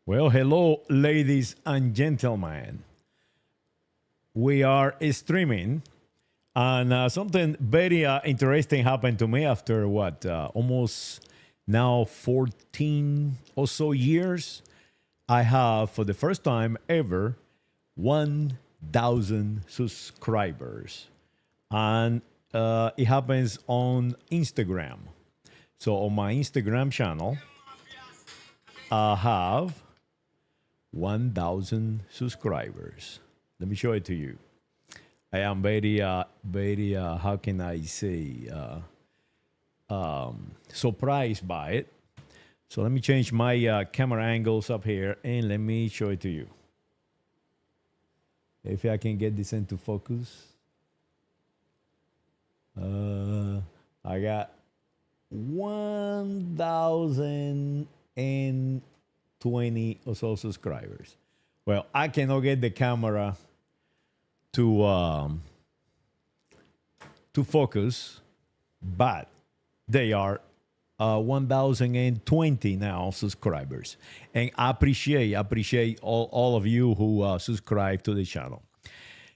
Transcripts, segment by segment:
Well, hello, ladies and gentlemen. We are streaming, and something very interesting happened to me after almost now 14 or so years. I have, for the first time ever, 1,000 subscribers, and it happens on Instagram. So, on my Instagram channel, I have 1,000 subscribers. Let me show it to you. I am very, how can I say, surprised by it. So let me change my camera angles up here and let me show it to you. If I can get this into focus. I got 1,020 or so subscribers. Well, I cannot get the camera to focus, but they are 1,020 now subscribers, and I appreciate all of you who subscribe to the channel.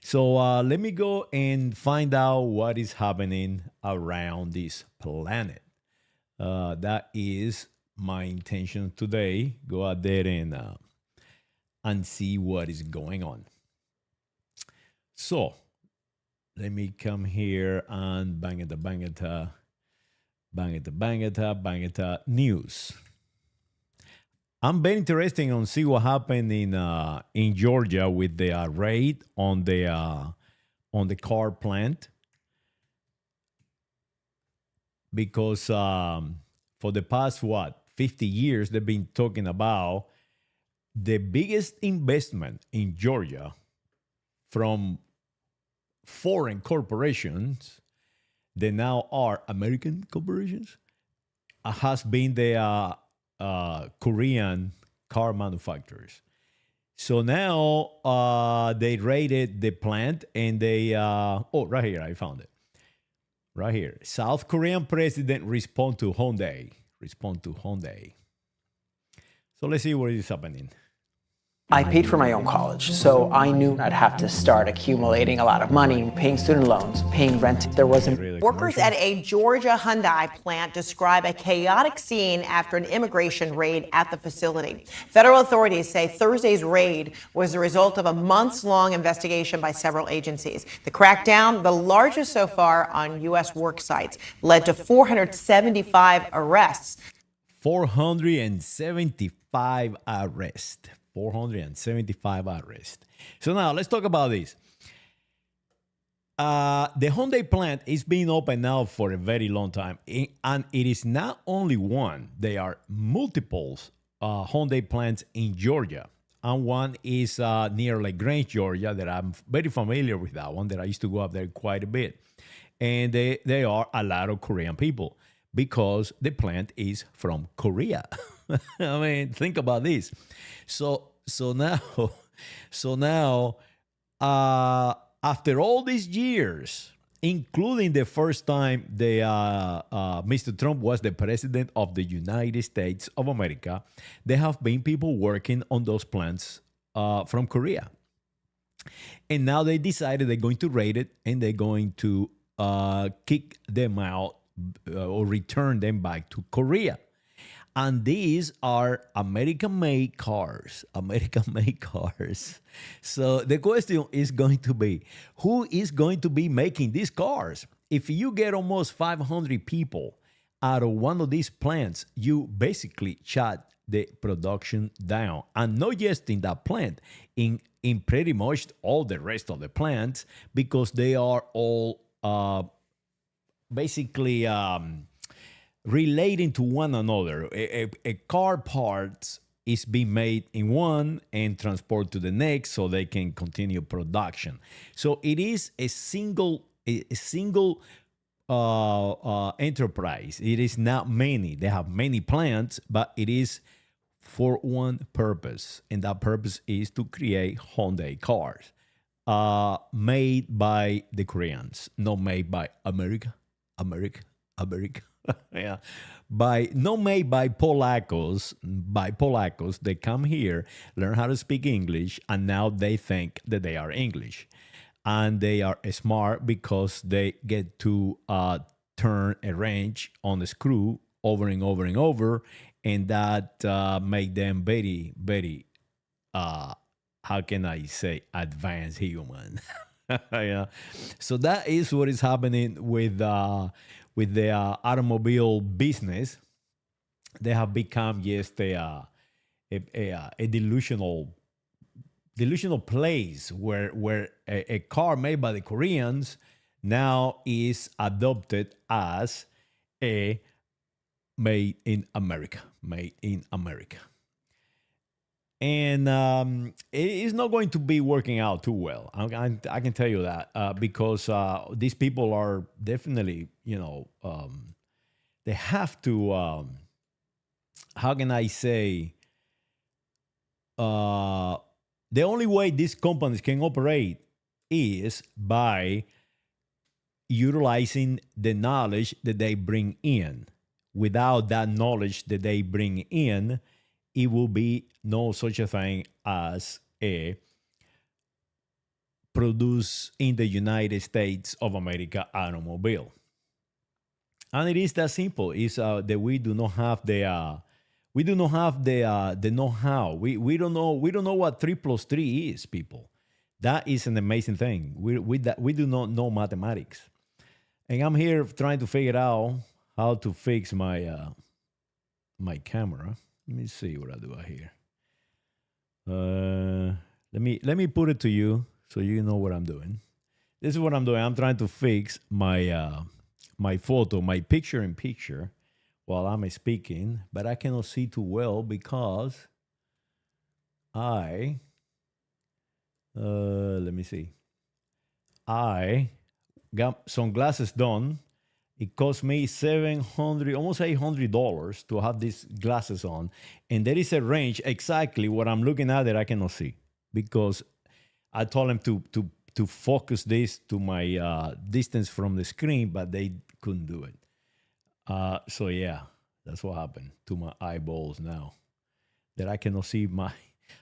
So let me go and find out what is happening around this planet. That is my intention today. Go out there and see what is going on. So let me come here and bang it, news. I'm very interested on see what happened in Georgia with the raid on the car plant, because for the past 50 years they've been talking about the biggest investment in Georgia from foreign corporations that now are American corporations has been the Korean car manufacturers. So now they raided the plant and they right here, I found it. Right here. South Korean president respond to Hyundai. So let's see what is happening. I paid for my own college, so I knew I'd have to start accumulating a lot of money, paying student loans, paying rent. There wasn't. Workers at a Georgia Hyundai plant describe a chaotic scene after an immigration raid at the facility. Federal authorities say Thursday's raid was the result of a months-long investigation by several agencies. The crackdown, the largest so far on U.S. work sites, led to 475 arrests. 475 arrests. 475 arrests. So now let's talk about this. The Hyundai plant is being open now for a very long time. And it is not only one. There are multiple Hyundai plants in Georgia. And one is near LaGrange, Georgia, that I'm very familiar with that one, that I used to go up there quite a bit. And they are a lot of Korean people because the plant is from Korea. I mean, think about this. So now, after all these years, including the first time Mr. Trump was the president of the United States of America, there have been people working on those plants from Korea. And now they decided they're going to raid it and they're going to kick them out or return them back to Korea. And these are American-made cars. So the question is going to be, who is going to be making these cars? If you get almost 500 people out of one of these plants, you basically shut the production down. And not just in that plant, in pretty much all the rest of the plants, because they are all basically relating to one another. A car parts is being made in one and transported to the next so they can continue production. So it is a single enterprise. It is not many. They have many plants, but it is for one purpose, and that purpose is to create Hyundai cars made by the Koreans, not made by America. Yeah, by not made by Polacos. They come here, learn how to speak English, and now they think that they are English, and they are smart because they get to turn a wrench on the screw over and over and over, and that make them very, very how can I say advanced human. Yeah. So that is what is happening with the automobile business. They have become just a delusional place where a car made by the Koreans now is adopted as a made in America, made in America. And it is not going to be working out too well. I can tell you that because these people are definitely, they have to. How can I say? The only way these companies can operate is by utilizing the knowledge that they bring in. Without that knowledge that they bring in, it will be no such a thing as a produce in the United States of America automobile. And it is that simple. It's that we do not have the know-how. We don't know what 3 + 3 is, people. That is an amazing thing. We do not know mathematics, and I'm here trying to figure out how to fix my my camera. Let me see what I do out here. Let me put it to you so you know what I'm doing. This is what I'm doing. I'm trying to fix my my photo, my picture in picture while I'm speaking, but I cannot see too well because I let me see. I got some glasses done. It cost me $700, almost $800 to have these glasses on, and there is a range exactly what I'm looking at that I cannot see because I told them to focus this to my distance from the screen, but they couldn't do it. So yeah, that's what happened to my eyeballs now. That I cannot see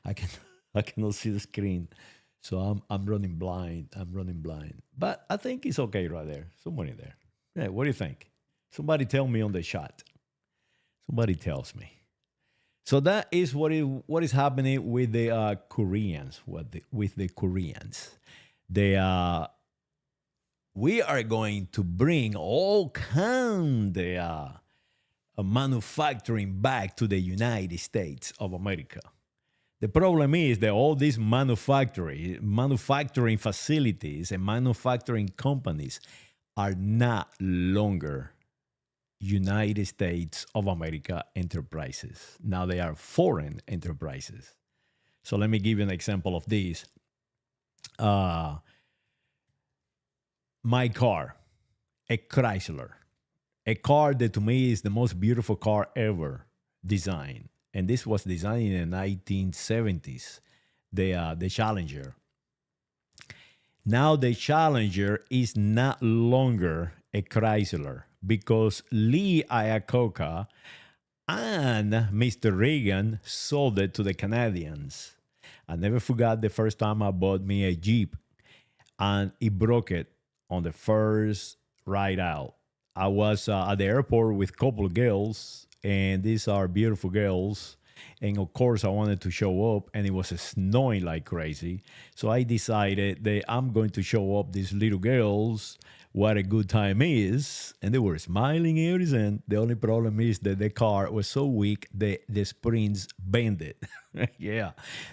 I can I cannot see the screen. So I'm running blind. I'm running blind. But I think it's okay right there. Somebody there. Yeah, what do you think? Somebody tell me on the shot. Somebody tells me. So that is what is happening with the Koreans. With the Koreans, they we are going to bring all kind of manufacturing back to the United States of America. The problem is that all these manufacturing facilities and manufacturing companies are not longer United States of America enterprises. Now they are foreign enterprises. So let me give you an example of this. My car, a Chrysler, a car that to me is the most beautiful car ever designed. And this was designed in the 1970s, the Challenger. Now the Challenger is not longer a Chrysler because Lee Iacocca and Mr. Reagan sold it to the Canadians. I never forgot the first time I bought me a Jeep and it broke it on the first ride out. I was at the airport with a couple of girls, and these are beautiful girls. And of course, I wanted to show up, and it was snowing like crazy. So I decided that I'm going to show up these little girls what a good time is. And they were smiling ears, and the only problem is that the car was so weak that the springs bended. Yeah.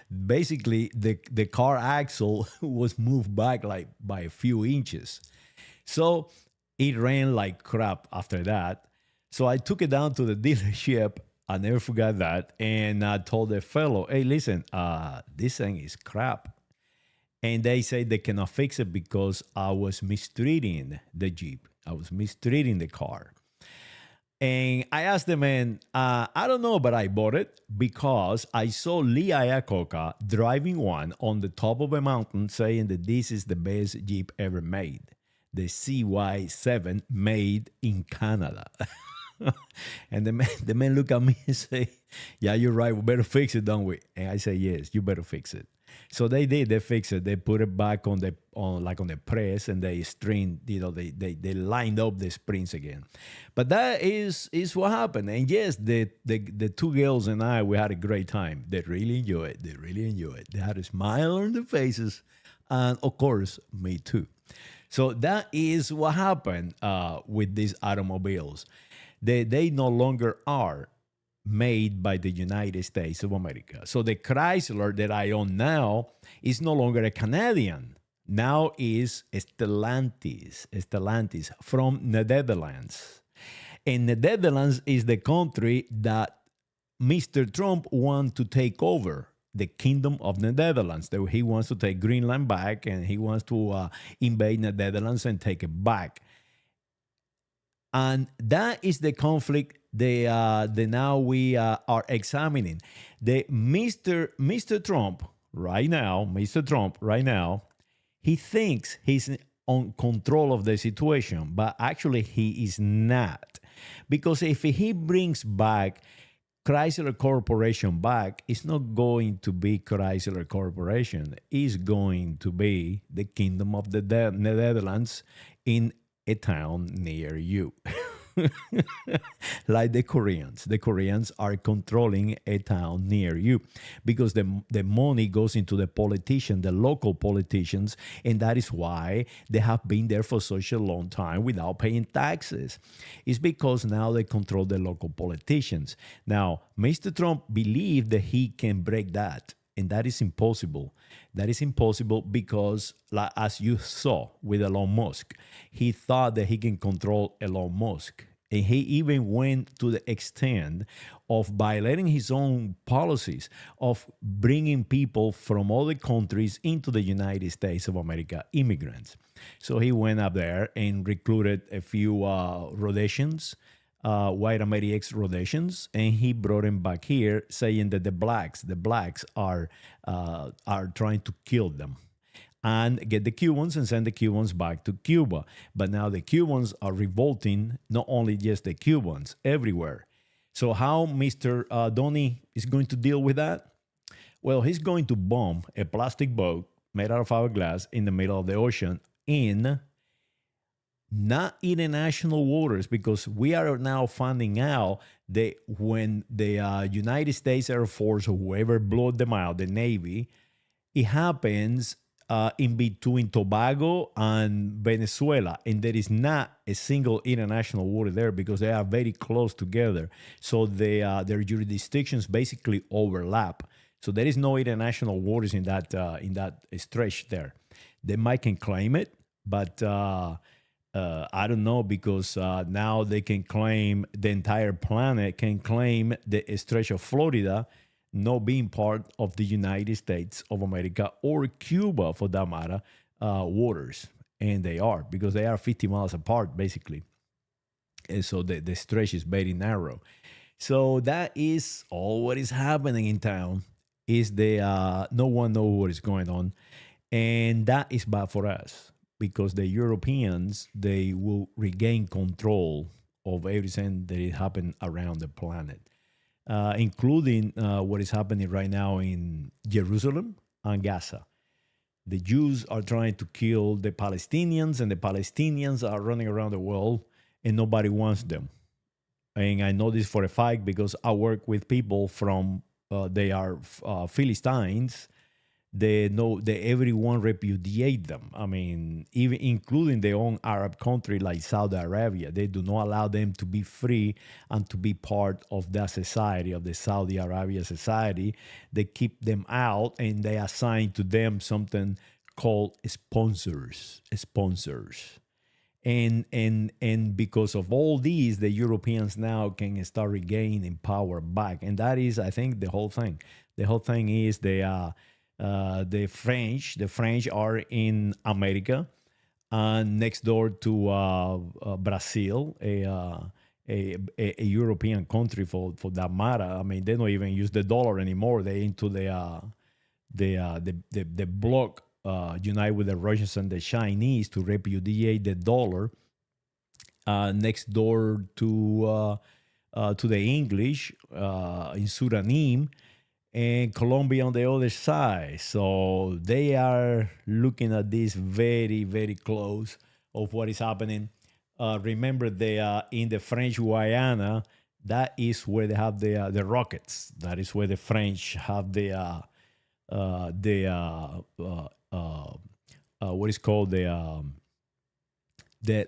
Basically, the car axle was moved back like by a few inches. So it ran like crap after that. So I took it down to the dealership. I never forgot that. And I told the fellow, hey, listen, this thing is crap. And they say they cannot fix it because I was mistreating the Jeep. I was mistreating the car. And I asked the man, I don't know, but I bought it because I saw Lee Iacocca driving one on the top of a mountain saying that this is the best Jeep ever made. The CY7 made in Canada. And the man look at me and say, yeah, you're right. We better fix it, don't we? And I say, yes, you better fix it. So they did. They fixed it. They put it back on the press, and they string. They lined up the springs again. But that is what happened. And yes, the two girls and I, we had a great time. They really enjoyed it. They really enjoyed it. They had a smile on their faces, and of course, me too. So that is what happened with these automobiles. They no longer are made by the United States of America. So the Chrysler that I own now is no longer a Canadian. Now is Stellantis from the Netherlands. And the Netherlands is the country that Mr. Trump wants to take over, the kingdom of the Netherlands. That he wants to take Greenland back, and he wants to invade the Netherlands and take it back. And that is the conflict that now we are examining. The Mr. Trump right now, he thinks he's on control of the situation, but actually he is not. Because if he brings back Chrysler Corporation back, it's not going to be Chrysler Corporation. It's going to be the Kingdom of the Netherlands in a town near you. Like the Koreans. The Koreans are controlling a town near you because the money goes into the politicians, the local politicians, and that is why they have been there for such a long time without paying taxes. It's because now they control the local politicians. Now, Mr. Trump believes that he can break that. And that is impossible. That is impossible because, like, as you saw with Elon Musk, he thought that he can control Elon Musk. And he even went to the extent of violating his own policies of bringing people from other countries into the United States of America, immigrants. So he went up there and recruited a few Rhodesians, white American Rhodesians, and he brought them back here, saying that the blacks are trying to kill them and get the Cubans and send the Cubans back to Cuba. But now the Cubans are revolting, not only just the Cubans, everywhere. So how Mr. Donny is going to deal with that? Well, he's going to bomb a plastic boat made out of hourglass in the middle of the ocean in not international waters, because we are now finding out that when the United States Air Force or whoever blew them out, the Navy, it happens in between Tobago and Venezuela, and there is not a single international water there because they are very close together. So their jurisdictions basically overlap. So there is no international waters in that stretch there. They might can claim it, but I don't know, because now they can claim the entire planet, can claim the stretch of Florida not being part of the United States of America or Cuba, for that matter, waters. And they are, because they are 50 miles apart, basically. And so the stretch is very narrow. So that is all what is happening in town. Is no one knows what is going on. And that is bad for us, because the Europeans, they will regain control of everything that is happening around the planet, including what is happening right now in Jerusalem and Gaza. The Jews are trying to kill the Palestinians, and the Palestinians are running around the world, and nobody wants them. And I know this for a fact because I work with people from, they are Philistines. They know that everyone repudiate them. I mean, even including their own Arab country like Saudi Arabia. They do not allow them to be free and to be part of that society, of the Saudi Arabia society. They keep them out, and they assign to them something called sponsors. And because of all these, the Europeans now can start regaining power back. And that is, I think, the whole thing. The whole thing is the French are in America, next door to Brazil, a European country for that matter. I mean, they don't even use the dollar anymore. They into the bloc unite with the Russians and the Chinese to repudiate the dollar. next door to the English in Suriname, and Colombia on the other side. So they are looking at this very, very close of what is happening. Remember, they are in the French Guiana. That is where they have the rockets. That is where the French have what is called the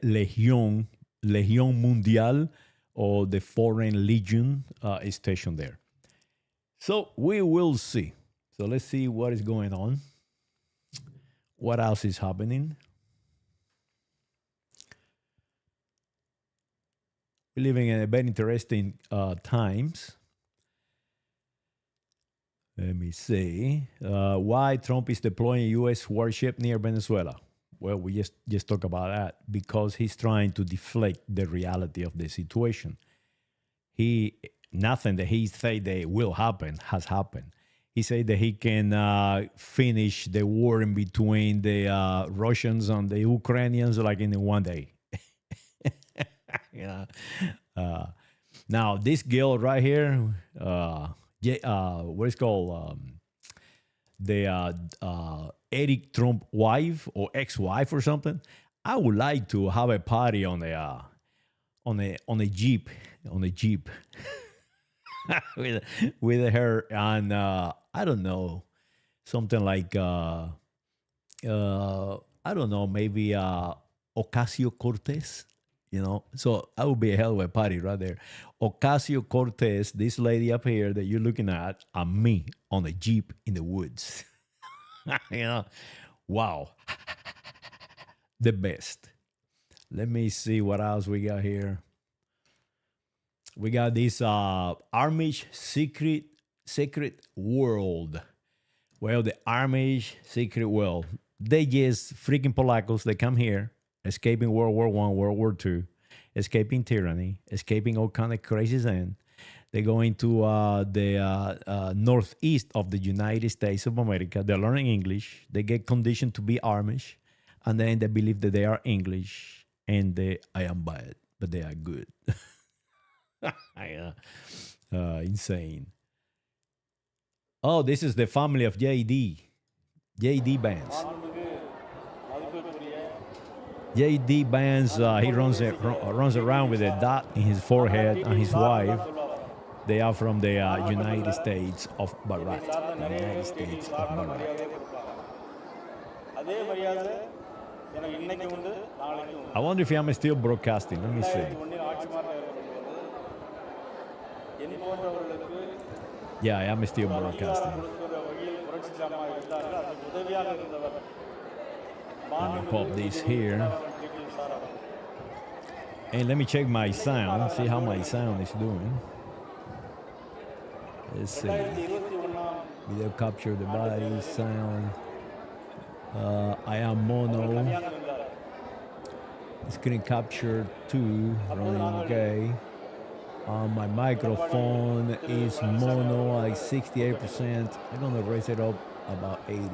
Legion Mundial, or the Foreign Legion is stationed there. So we will see. So let's see what is going on. What else is happening? We're living in a very interesting times. Let me see. Why Trump is deploying a U.S. warship near Venezuela? Well, we just talk about that because he's trying to deflect the reality of the situation. Nothing that he said that will happen has happened. He said that he can finish the war in between the Russians and the Ukrainians like in one day. Yeah. Now this girl right here, what is called the Eric Trump wife or ex-wife or something. I would like to have a party on a jeep with her, and I don't know, something like I don't know, maybe Ocasio-Cortez. So that would be a hell of a party right there. Ocasio-Cortez, this lady up here that you're looking at, and me on a jeep in the woods. Wow. The best. Let me see what else we got here. We got this Amish secret world. Well, the Amish secret world. They just freaking Polacos. They come here, escaping World War I, World War II, escaping tyranny, escaping all kind of crazy things. They go into the northeast of the United States of America. They're learning English. They get conditioned to be Amish, and then they believe that they are English, and I am bad, but they are good. Insane. Oh, this is the family of JD Vance. JD Vance, he runs around with a dot in his forehead, and his wife. They are from the United States of Barat. The United States of Barat. I wonder if I'm still broadcasting. Let me see. Yeah, I am still broadcasting. Let me pop this here. And let me check my sound, see how my sound is doing. Let's see. Video capture device, sound. I am mono. Screen capture 2, running okay. My microphone is mono, like 68%. I'm gonna raise it up about 80.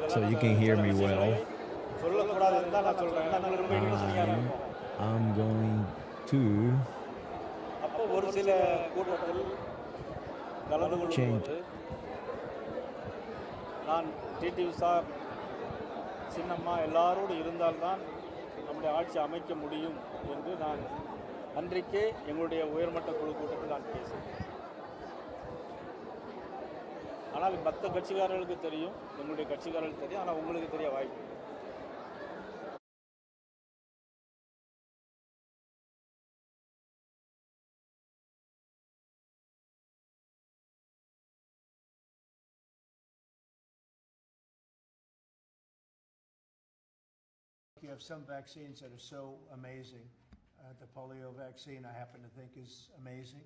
So you can hear me well. I'm going to change. சின்னம்மா எல்லாரோடு இருந்தால்தான் நம்முடைய ஆட்சி அமைக்க முடியும் என்று நான் அன்றைக்கே எங்களுடைய உயர்மட்ட குழு கூட்டத்தில் நான் பேசினேன். ஆனால் மற்ற கட்சிக்காரர்களுக்கு தெரியும், எங்களுடைய கட்சிக்காரர்களுக்கு தெரியும், ஆனால் உங்களுக்கு தெரிய வாய்ப்பு. You have some vaccines that are so amazing. The polio vaccine, I happen to think, is amazing.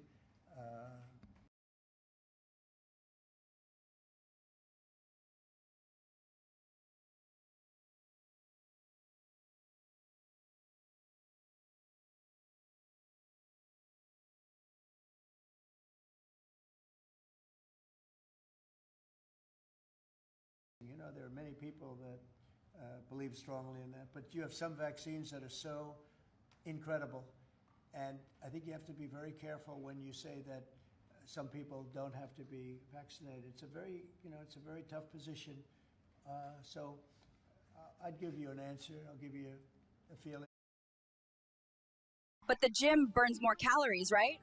There are many people that believe strongly in that. But you have some vaccines that are so incredible, and I think you have to be very careful when you say that some people don't have to be vaccinated. It's a very, it's a very tough position. So I'd give you an answer. I'll give you a feeling. But the gym burns more calories, right?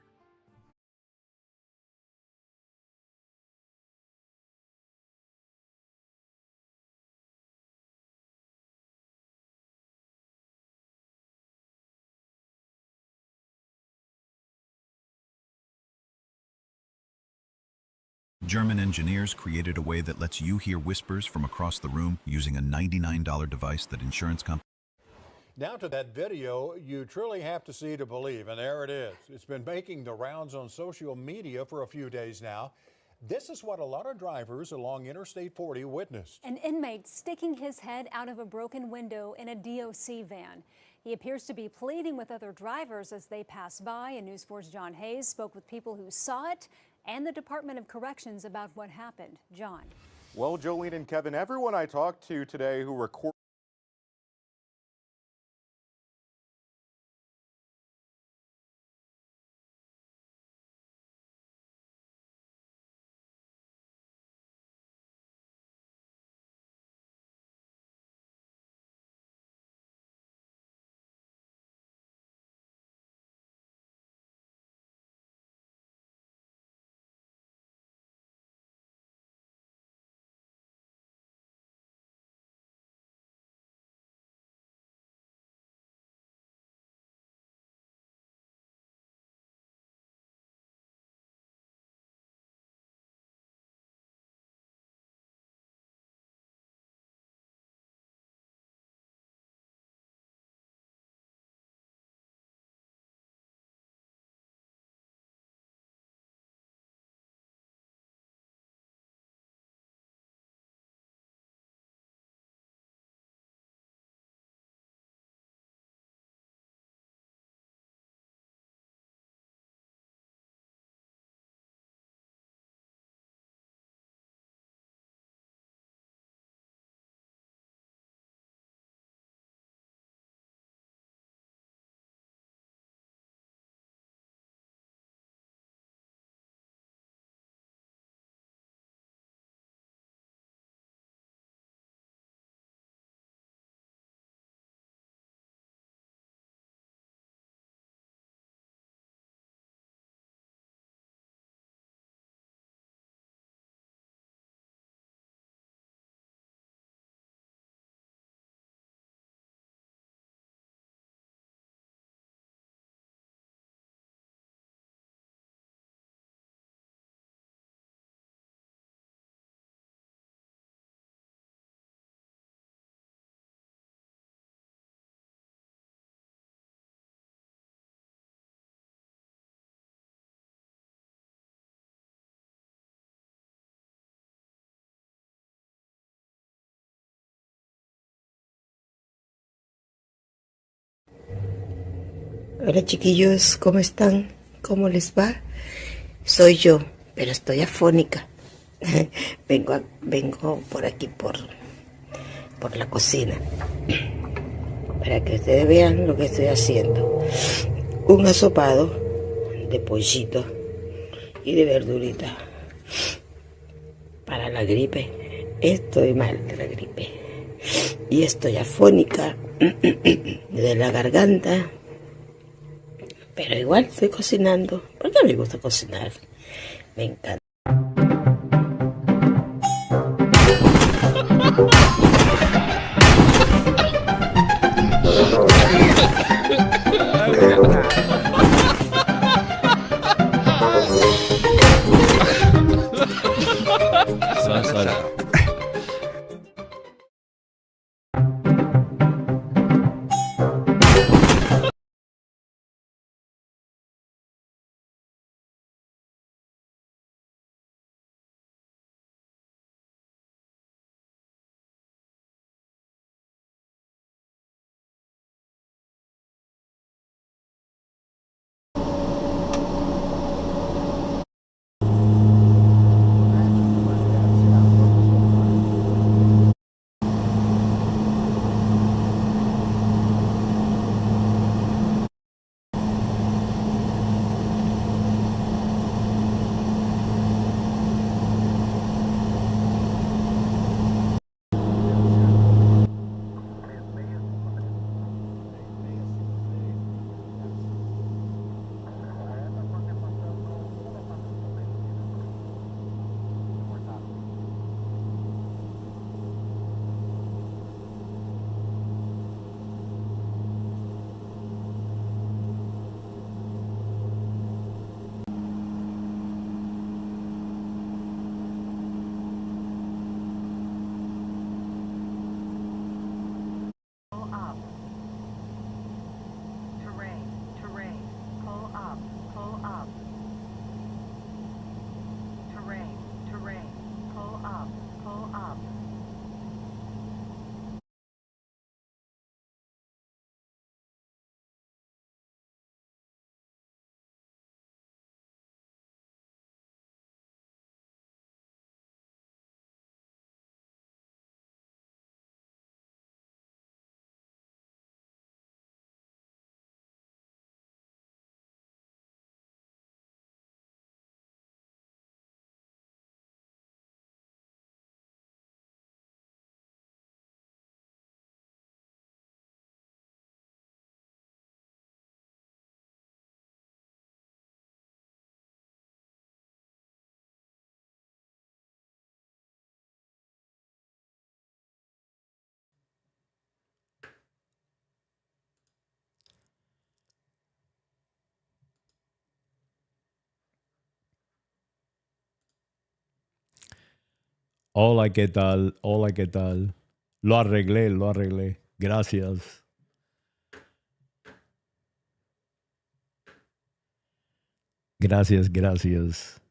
German engineers created a way that lets you hear whispers from across the room using a $99 device that insurance companies. Now to that video you truly have to see to believe, and there it is. It's been making the rounds on social media for a few days now. This is what a lot of drivers along Interstate 40 witnessed. An inmate sticking his head out of a broken window in a DOC van. He appears to be pleading with other drivers as they pass by, and News 4's John Hayes spoke with people who saw it and the Department of Corrections about what happened. John. Well, Jolene and Kevin, everyone I talked to today who recorded Hola chiquillos, ¿cómo están? ¿Cómo les va? Soy yo, pero estoy afónica. Vengo por aquí, por la cocina, para que ustedes vean lo que estoy haciendo. Un asopado de pollito y de verdurita para la gripe. Estoy mal de la gripe y estoy afónica de la garganta. Pero igual estoy cocinando, porque me gusta cocinar, me encanta. Hola, ¿qué tal? Hola, ¿qué tal? Lo arreglé, lo arreglé. Gracias. Gracias, gracias.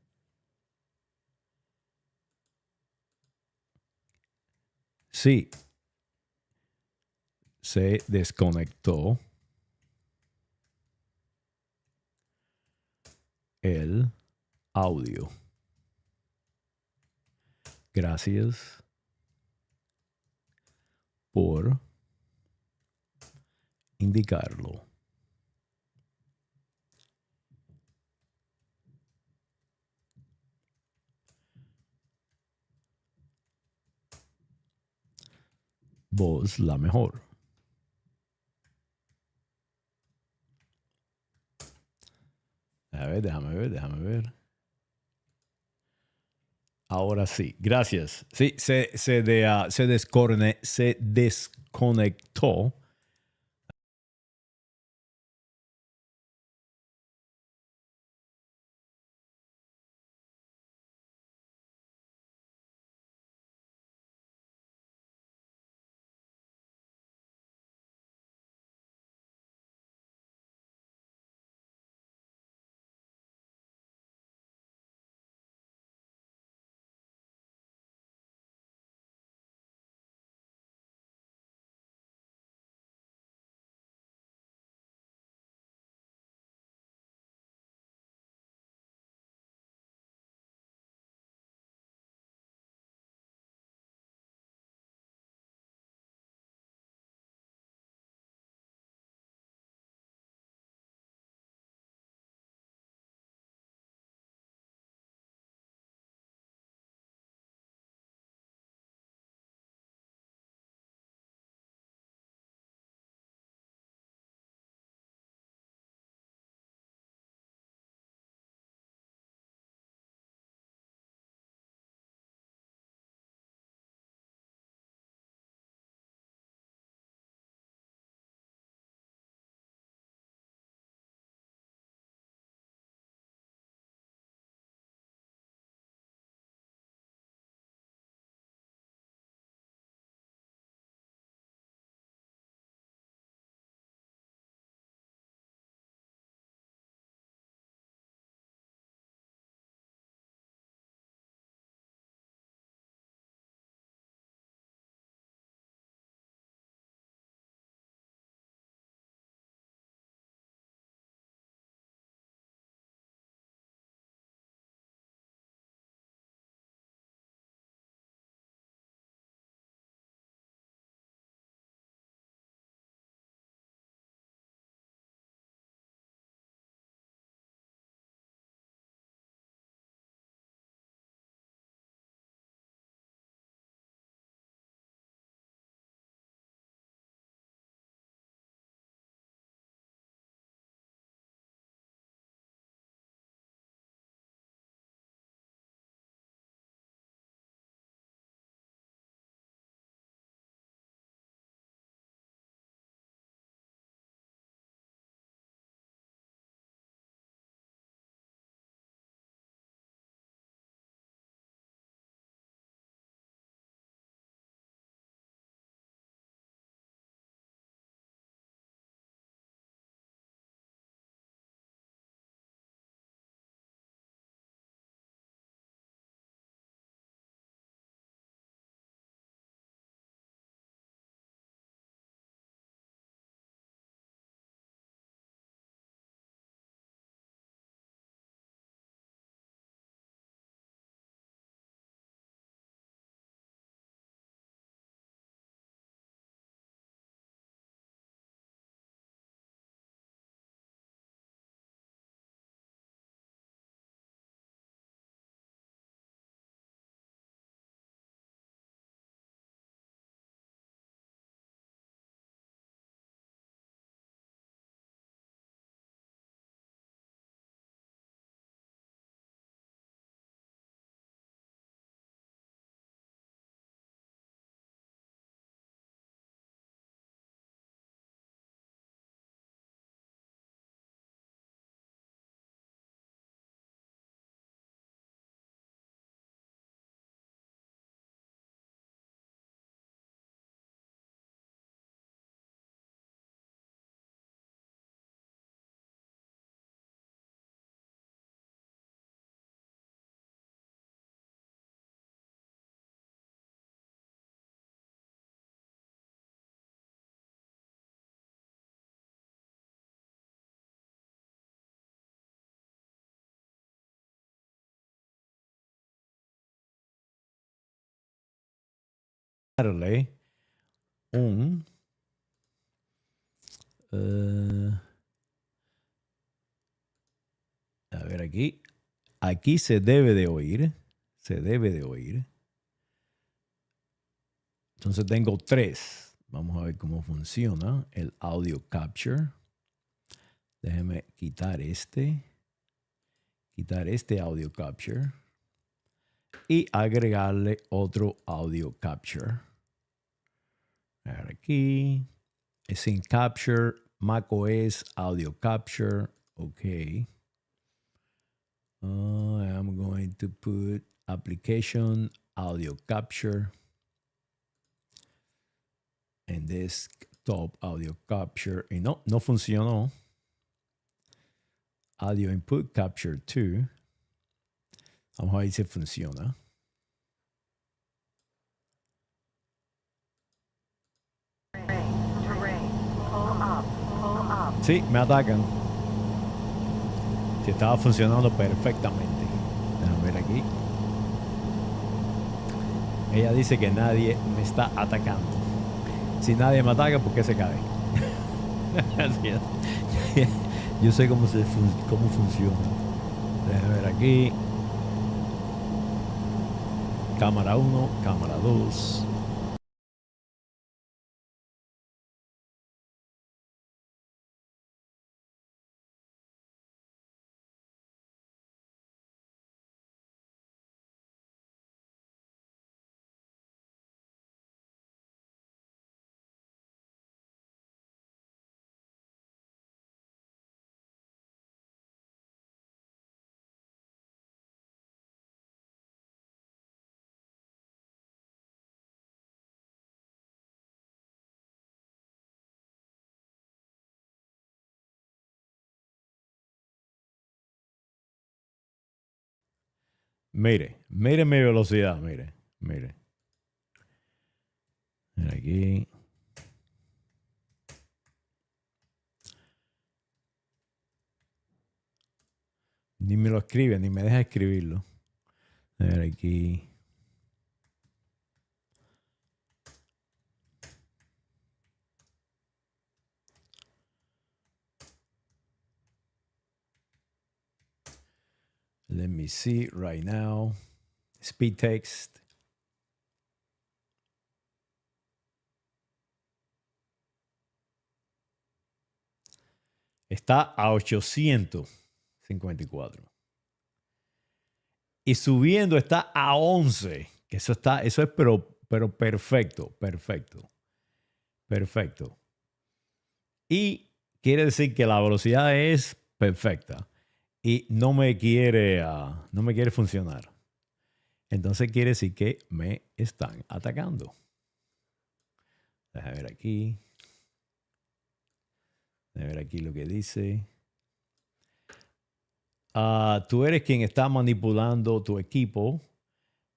Sí, se desconectó el audio. Gracias por indicarlo. Voz la mejor. A ver, déjame ver, déjame ver. Ahora sí, gracias. Sí, se desconectó darle un a ver aquí se debe de oír, entonces tengo 3. Vamos a ver cómo funciona el audio capture. Déjeme quitar este audio capture y agregarle otro audio capture. A ver aquí, Scene capture, macOS audio capture. Okay. I'm going to put application audio capture and desktop audio capture. Y no funcionó. Audio input capture 2. Vamos a ver si funciona. Sí, me atacan. Sí, estaba funcionando perfectamente. Déjame ver aquí. Ella dice que nadie me está atacando. Si nadie me ataca, ¿por qué se cae? Yo sé cómo funciona. Déjame ver aquí. Cámara 1, cámara 2. Mire mi velocidad, mire. Mira aquí. Ni me lo escribe, ni me deja escribirlo. A ver aquí. Let me see right now. Speed text. Está a 854. Y subiendo está a 11. Que eso es pero perfecto. Y quiere decir que la velocidad es perfecta. Y no me quiere funcionar. Entonces quiere decir que me están atacando. Déjame ver aquí. Déjame ver aquí lo que dice. Tú eres quien está manipulando tu equipo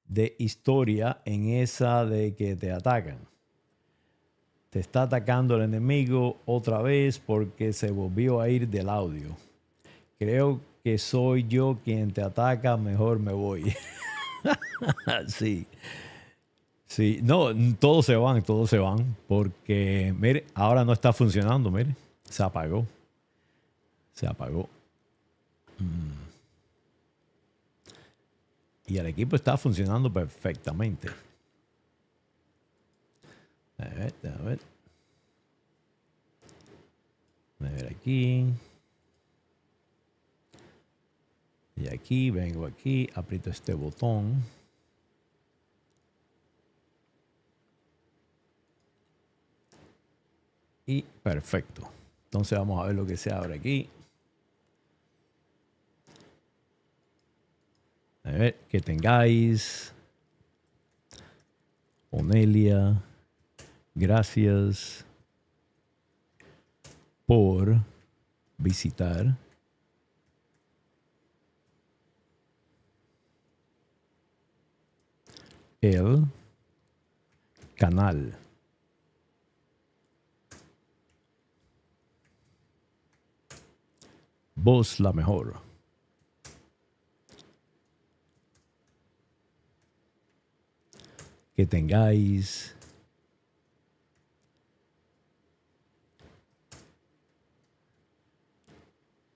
de historia en esa de que te atacan. Te está atacando el enemigo otra vez porque se volvió a ir del audio. Creo que soy yo quien te ataca, mejor me voy. Sí. Sí, no, todos se van, porque, mire, ahora no está funcionando, mire, se apagó. Y el equipo está funcionando perfectamente. A ver. A ver aquí. Y aquí, vengo aquí, aprieto este botón. Y perfecto. Entonces vamos a ver lo que se abre aquí. A ver, que tengáis. Onelia, gracias por visitar el canal. Vos la mejor. Que tengáis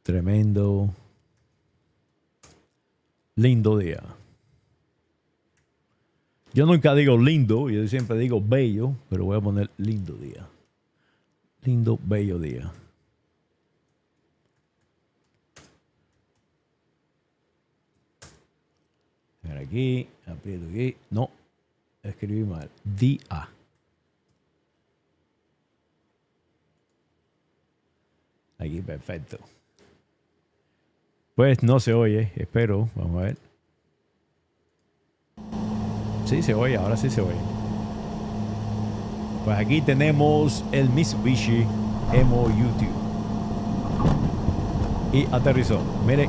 Tremendo. Lindo día. Yo nunca digo lindo, yo siempre digo bello, pero voy a poner lindo día. Lindo, bello día. A ver aquí, aprieto aquí. No, escribí mal. Día. Aquí, perfecto. Pues no se oye, espero. Vamos a ver. Sí se oye, ahora sí se oye. Pues aquí tenemos el Mitsubishi MOU2. Y aterrizó. Mire,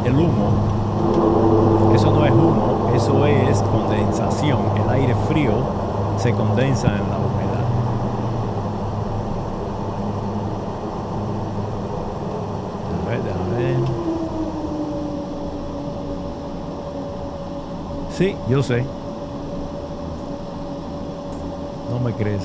el humo. Eso no es humo, eso es condensación. El aire frío se condensa en la humedad. A ver, déjame ver. Sí, yo sé. No me crees.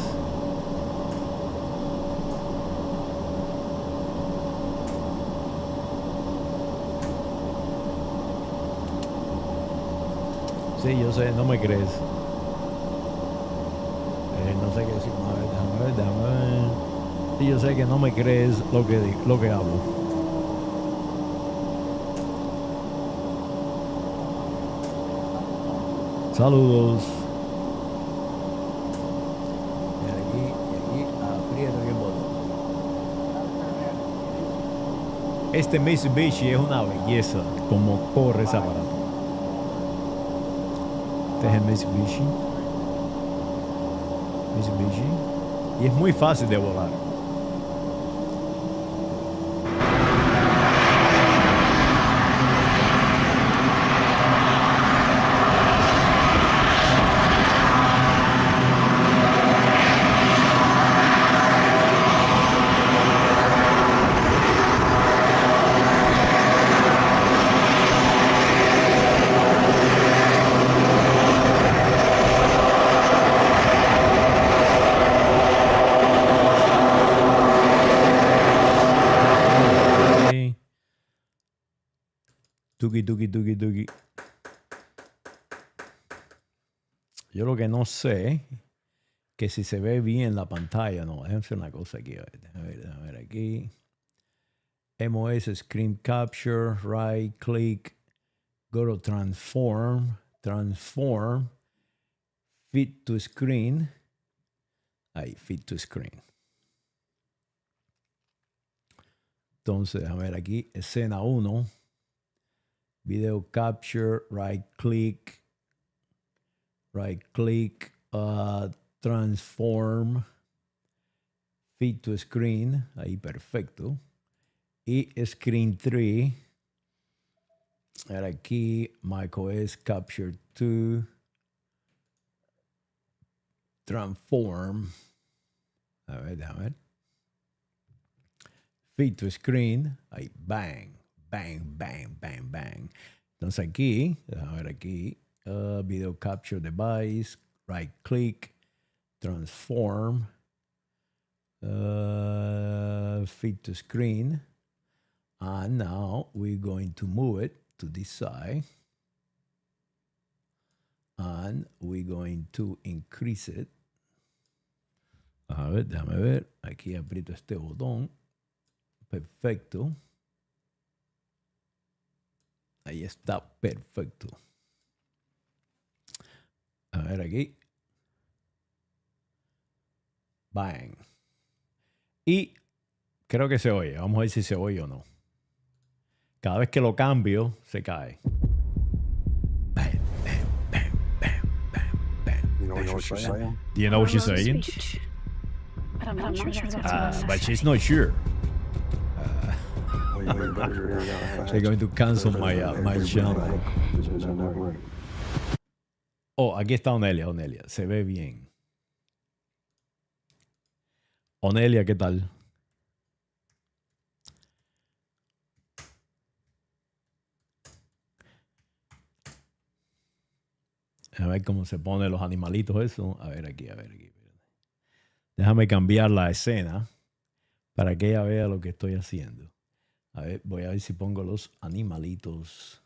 Sí, yo sé, no me crees. No sé qué decir. Déjame ver. Sí, yo sé que no me crees lo que hablo. Saludos. Y aquí, aprieto el botón. Este Mitsubishi es una belleza como corre ese aparato. Este es el Mitsubishi. Y es muy fácil de volar. Tuki. Yo lo que no sé que si se ve bien la pantalla, no, déjame hacer una cosa aquí, déjame ver aquí. MOS Screen Capture, right click, go to transform, fit to screen. Ahí, fit to screen. Entonces, a ver aquí, escena 1. Video capture, right click, transform, fit to screen, ahí perfecto. Y screen 3, ahora aquí, macOS capture 2, transform, a ver, fit to screen, ahí, bang. Entonces aquí, a ver aquí, video capture device, right click, transform, fit to screen, and now we're going to move it to this side, and we're going to increase it. A ver, déjame ver, aquí aprieto este botón, perfecto. Ahí está, perfecto. A ver aquí. Bang. Y creo que se oye. Vamos a ver si se oye o no. Cada vez que lo cambio, se cae. Bang, bang. You know what she's saying? Do you know what she's saying? But I'm not sure that's what But she's not sure. They're going to cancel my channel. Oh, aquí está Onelia. Se ve bien. Onelia, ¿qué tal? A ver cómo se ponen los animalitos eso. A ver aquí. Déjame cambiar la escena para que ella vea lo que estoy haciendo. A ver, voy a ver si pongo los animalitos.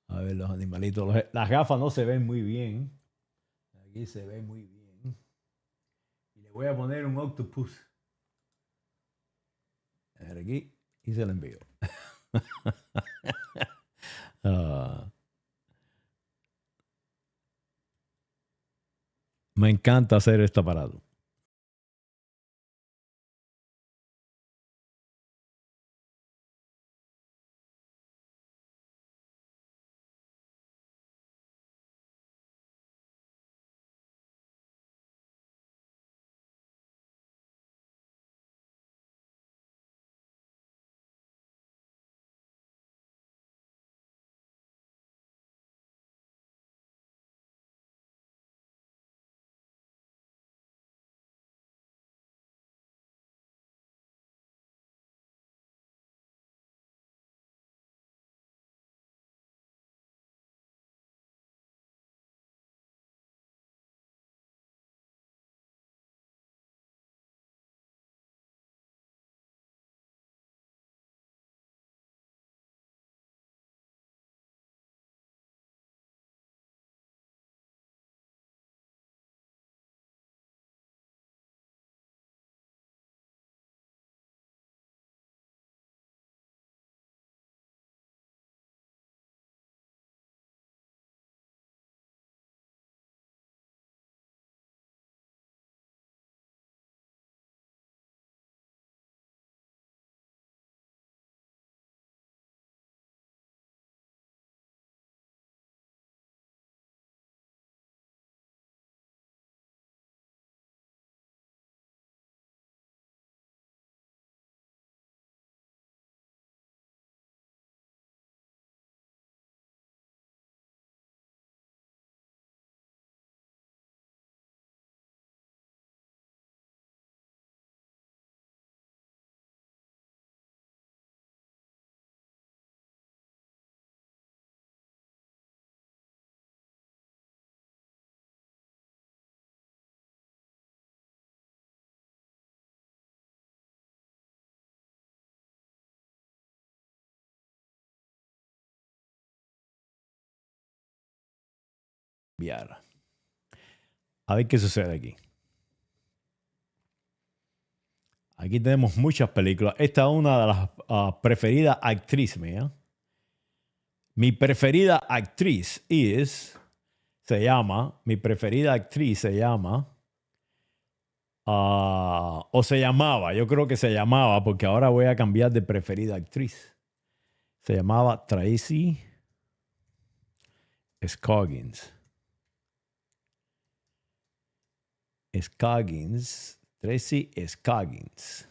A ver, los animalitos. Las gafas no se ven muy bien. Aquí se ve muy bien. Y le voy a poner un octopus. A ver aquí. Y se lo envío. Me encanta hacer este aparato. Enviar. A ver qué sucede aquí. Aquí tenemos muchas películas. Esta es una de las preferidas actrices mías. Mi preferida actriz mi preferida actriz se llama, o se llamaba, yo creo que se llamaba, porque ahora voy a cambiar de preferida actriz. Se llamaba Tracy Scoggins. Tracy Scoggins.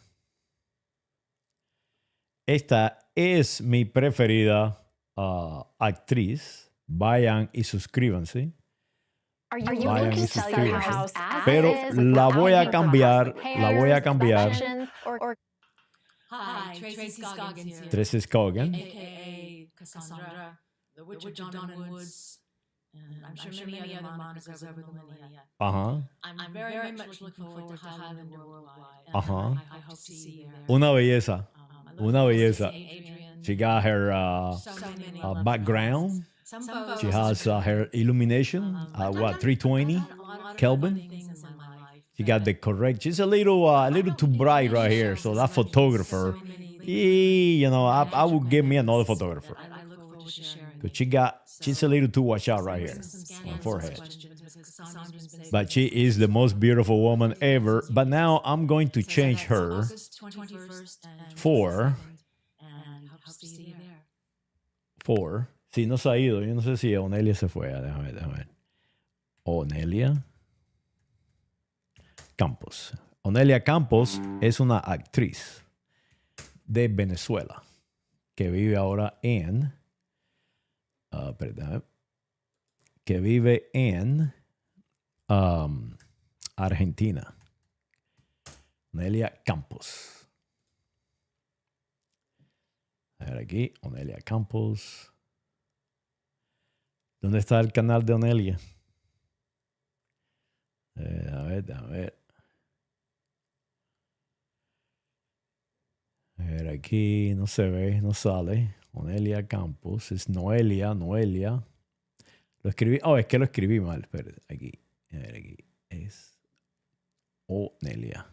Esta es mi preferida actriz. Vayan y suscríbanse. Vayan y suscríbanse. Pero la voy a cambiar. Hi, Tracy Scoggins here. Tracy Scoggins. AKA Cassandra, the Witch of Donnan Woods, and I'm sure many other monikers over the millennia. I'm very much looking forward to Highlander Worldwide, and I hope to see you there. Una belleza. Una belleza. She got her background. She has her illumination. 320 Kelvin. She got the correct. She's a little too bright right here. So that photographer, I would give me another photographer. Because she's a little too washed out right here on forehead. But she is the most beautiful woman ever. But now I'm going to change her for. Si no se ha ido, yo no sé si Onelia se fue. Déjame ver. Onelia Campos. Onelia Campos es una actriz de Venezuela que vive ahora en Argentina. Onelia Campos. A ver aquí, Onelia Campos. ¿Dónde está el canal de Onelia? A ver aquí no se ve, no sale. Onelia Campos. Es Noelia. Lo escribí. Oh, es que lo escribí mal. Espérate, aquí. A ver, aquí. Es Onelia.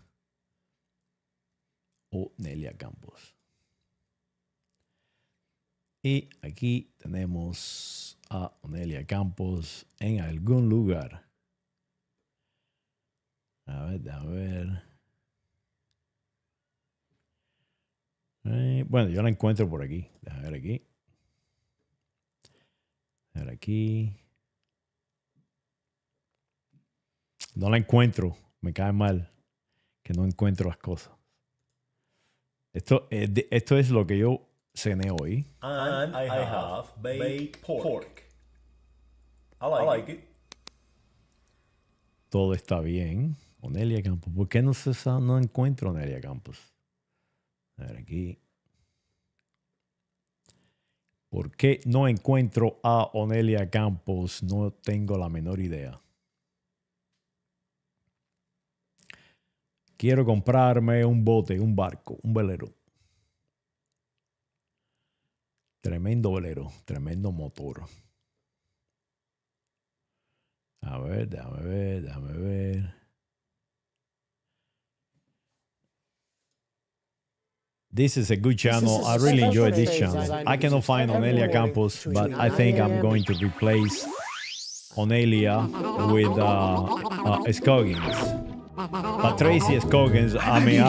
Onelia Campos. Y aquí tenemos a Onelia Campos en algún lugar. A ver. Bueno, yo la encuentro por aquí. Déjame ver aquí. A ver aquí. No la encuentro. Me cae mal que no encuentro las cosas. Esto es lo que yo cené hoy. And I have baked pork. I like it. Todo está bien. Onelia Campos. ¿Por qué no encuentro a Onelia Campos? A ver aquí. ¿Por qué no encuentro a Onelia Campos? No tengo la menor idea. Quiero comprarme un bote, un barco, un velero. Tremendo velero, tremendo motor. A ver, déjame ver. This is a good channel. I really enjoy this channel. I cannot find Onelia Campos, but I think I'm going to replace Onelia with Scoggins. But Tracy Scoggins, I mean,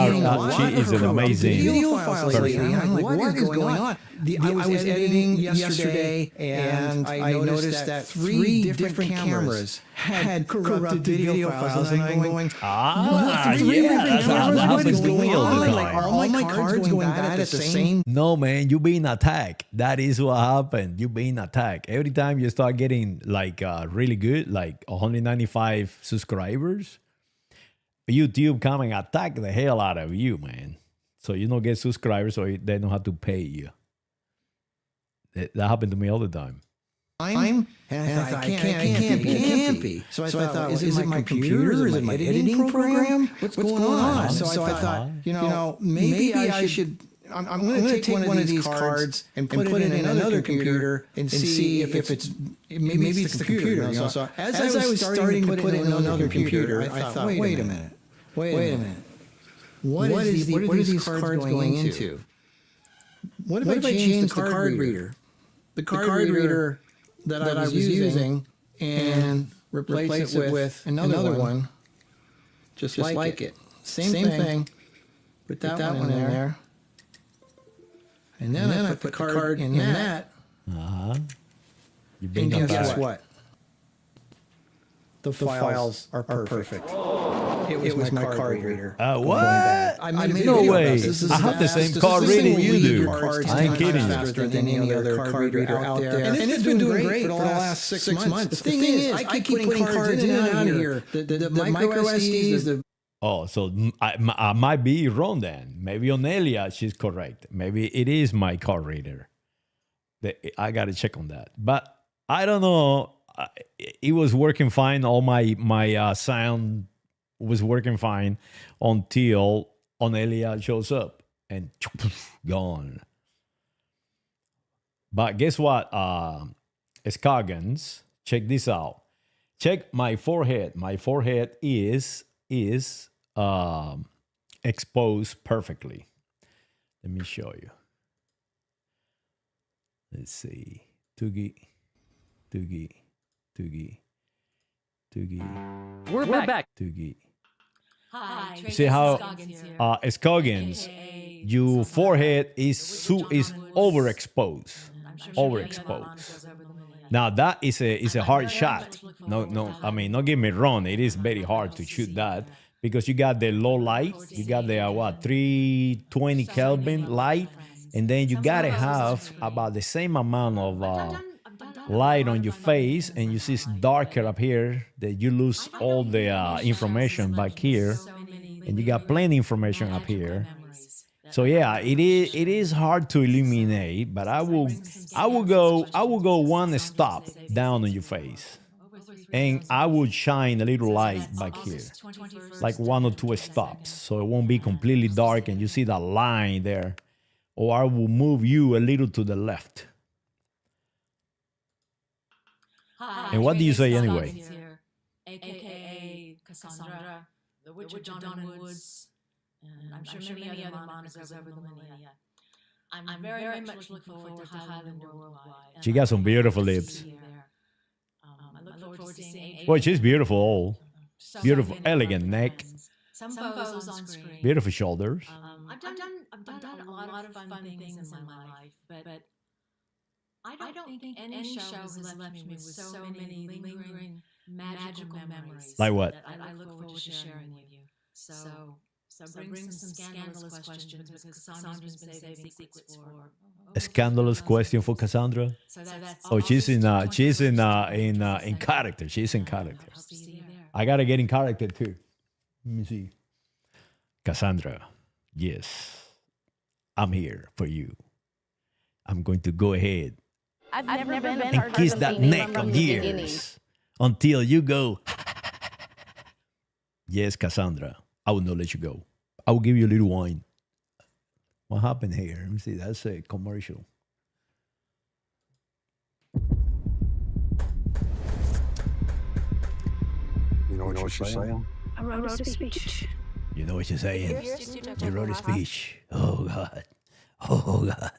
she is an amazing person. I'm like, what is going on? I was editing yesterday, and I noticed that three different cameras had corrupted video files, and I'm going, that happens to me all the time. Are all my cards going bad at the same? No, man, you're being attacked. That is what happened. You're being attacked. Every time you start getting like really good, like 195 subscribers, YouTube come and attack the hell out of you, man. So you don't get subscribers, or they don't have to pay you. That happened to me all the time. And I thought, it can't be. So I thought, is it my computer? Is it my editing program? What's going on? So I thought, maybe I should. I'm going to take one of these cards and put it in another computer and see if it's maybe it's the computer. So as I was starting to put it in another computer, I thought, wait a minute. What are these cards going into? What if I change the card reader? The card reader that I was using and replace it with another one, just like it. Same thing. Put that one in there. And then I put the card in that. And guess what? The files are perfect. It was my card reader. What? No way. I have the same card reader you do. I ain't kidding you. Faster than any other card reader out there. And it's been doing great for the last 6 months. The thing is, I keep putting cards in and out of here. The micro SDs, Oh, so I might be wrong then. Maybe Onelia, she's correct. Maybe it is my card reader. I got to check on that. But I don't know. It was working fine. All my sound was working fine until Onelia shows up and gone. But guess what? Scoggins, check this out. Check my forehead. My forehead is exposed perfectly. Let me show you. Let's see. Tugi. We're back. Tugi. Hi, You see how Scoggins, your forehead is overexposed. Overexposed. Now that is a hard shot. No. I mean, don't get me wrong. It is very hard to shoot that because you got the low light. You got the 320 Kelvin light, and then you gotta have about the same amount of light on your face, and you see it's darker up here. That you lose all the information back here, and you got plenty information up here. So yeah, it is hard to illuminate, but I will go one stop down on your face, and I would shine a little light back here, like 1 or 2 stops, so it won't be completely dark, and you see that line there or I will move you a little to the left. Hi, And what do you say anyway? Here, AKA Cassandra, the Witch of John Woods, and I'm sure many other monikers over the millennia. I'm very much looking forward to Highlander Worldwide. She got some beautiful lips. I look forward to seeing Well, she's beautiful. so Beautiful, many elegant other neck. friends. Some photos on screen. Beautiful shoulders. I've done a lot of fun things in my life, but I don't think any show has left me with so many lingering, magical memories. Like what? That I look forward to sharing with you. So bring some scandalous questions because Cassandra's been saving secrets for. A scandalous question for Cassandra. So that's Oh, she's in character. She's in character. I gotta get in character too. Let me see. Cassandra, yes, I'm here for you. I'm going to go ahead I've never been and kiss that neck of yours until you go. Yes, Cassandra, I will not let you go. I will give you a little wine. What happened here? Let me see. That's a commercial. You know what she's saying? I wrote a speech. You know what you're saying? You wrote a speech. Oh, God. Oh, God.